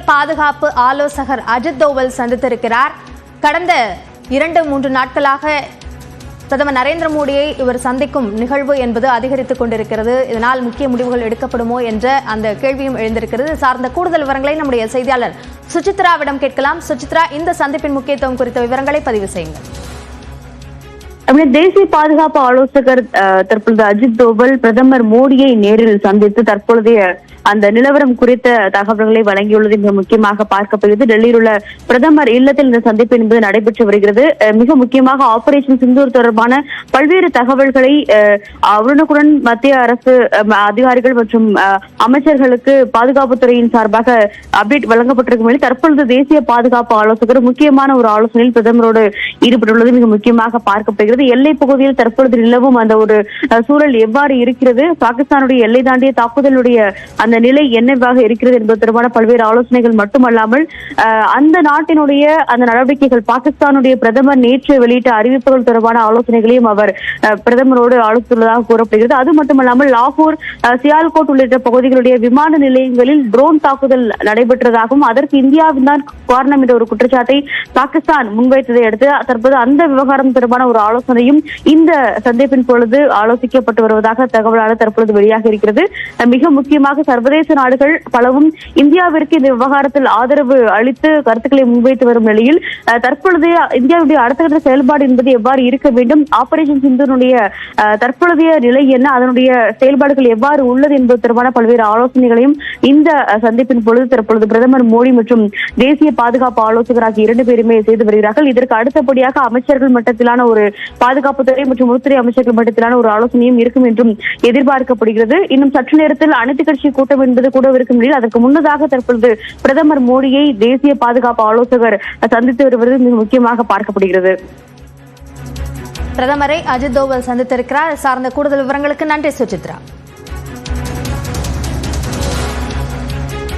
பாதுகாப்பு ஆலோசகர் அஜித் தோவல் சந்தித்திருக்கிறார். கடந்த 2-3 நாட்களாக பிரதமர் நரேந்திர மோடியை இவர் சந்திக்கும் நிகழ்வு என்பது அதிகரித்துக் கொண்டிருக்கிறது. இதனால் முக்கிய முடிவுகள் எடுக்கப்படுமோ என்ற அந்த கேள்வியும் எழுந்திருக்கிறது. சார்ந்த கூடுதல் விவரங்களை நம்முடைய செய்தியாளர் சுசித்ராவிடம் கேட்கலாம். சுசித்ரா, இந்த சந்திப்பின் முக்கியத்துவம் குறித்த விவரங்களை பதிவு செய்யுங்கள். தேசிய பாதுகாப்பு ஆலோசகர் தற்பொழுது அஜித் தோவல் பிரதமர் மோடியை நேரில் சந்தித்து தற்பொழுதைய அந்த நிலவரம் குறித்த தகவல்களை வழங்கியுள்ளது மிக முக்கியமாக பார்க்கப்படுகிறது. டெல்லியில் உள்ள பிரதமர் இல்லத்தில் இந்த சந்திப்பு என்பது நடைபெற்று வருகிறது. மிக முக்கியமாக ஆபரேஷன் சிந்தூர் தொடர்பான பல்வேறு தகவல்களை உடனுக்குடன் மத்திய அரசு அதிகாரிகள் மற்றும் அமைச்சர்களுக்கு பாதுகாப்புத்துறையின் சார்பாக அப்டேட் வழங்கப்பட்டிருக்கும் நிலையில் தற்பொழுது தேசிய பாதுகாப்பு ஆலோசகர் முக்கியமான ஒரு ஆலோசனையில் பிரதமரோடு ஈடுபட்டுள்ளது மிக முக்கியமாக பார்க்கப்படுகிறது. எல்லை பகுதியில் தற்பொழுது நிலவும் அந்த ஒரு சூழல் எவ்வாறு இருக்கிறது, பாகிஸ்தானுடைய எல்லை தாண்டிய தாக்குதலுடைய அந்த நிலை என்னவாக இருக்கிறது என்பது தொடர்பான பல்வேறு ஆலோசனைகள் மட்டுமல்லாமல் அந்த நாட்டினுடைய அந்த நடவடிக்கைகள் பாகிஸ்தானுடைய பிரதமர் நேற்று வெளியிட்ட அறிவிப்புகள் தொடர்பான ஆலோசனைகளையும் அவர் பிரதமரோடு ஆலோசித்துள்ளதாக கூறப்படுகிறது. அது மட்டுமல்லாமல் லாகூர், சியால்கோட் உள்ளிட்ட பகுதிகளுடைய விமான நிலையங்களில் ட்ரோன் தாக்குதல் நடைபெற்றதாகவும் அதற்கு இந்தியாவின் தான் காரணம் என்ற ஒரு குற்றச்சாட்டை பாகிஸ்தான் முன்வைத்ததை அடுத்து தற்போது அந்த விவகாரம் தொடர்பான ஒரு ஆலோசனையும் இந்த சந்திப்பின் பொழுது ஆலோசிக்கப்பட்டு வருவதாக தகவலாக தற்பொழுது வெளியாக இருக்கிறது. மிக முக்கியமாக சர்வதேச நாடுகள் பலவும் இந்தியாவிற்கு இந்த விவகாரத்தில் ஆதரவு அளித்து கருத்துக்களை முன்வைத்து வரும் நிலையில் தற்பொழுதைய இந்தியாவுடைய அடுத்த கட்ட செயல்பாடு என்பது எவ்வாறு இருக்க வேண்டும், ஆபரேஷன் சிந்தூருடைய தற்பொழுதைய நிலை என்ன, அதனுடைய செயல்பாடுகள் எவ்வாறு உள்ளது என்பது தொடர்பான பல்வேறு ஆலோசனைகளையும் இந்த சந்திப்பின் பொழுது தற்பொழுது பிரதமர் மோடி மற்றும் தேசிய பாதுகாப்பு ஆலோசகர் ஆகிய 2 பேருமே செய்து வருகிறார்கள். இதற்கு அடுத்தபடியாக அமைச்சர்கள் மட்டத்திலான ஒரு பாதுகாப்புத்துறை மற்றும் உள்துறை அமைச்சர்கள் மட்டத்திலான ஒரு ஆலோசனையும் இருக்கும் என்றும் எதிர்பார்க்கப்படுகிறது. இன்னும் சற்று நேரத்தில் அனைத்து கட்சி கூட்டம் என்பது கூட இருக்கும் நிலையில் அதற்கு முன்னதாக தற்பொழுது பிரதமர் மோடியை தேசிய பாதுகாப்பு ஆலோசகர் சந்தித்து வருவது மிக முக்கியமாக பார்க்கப்படுகிறது. பிரதமரை அஜித் தோவல் சந்தித்திருக்கிறார். சார்ந்த கூடுதல் விவரங்களுக்கு நன்றி சுசித்ரா.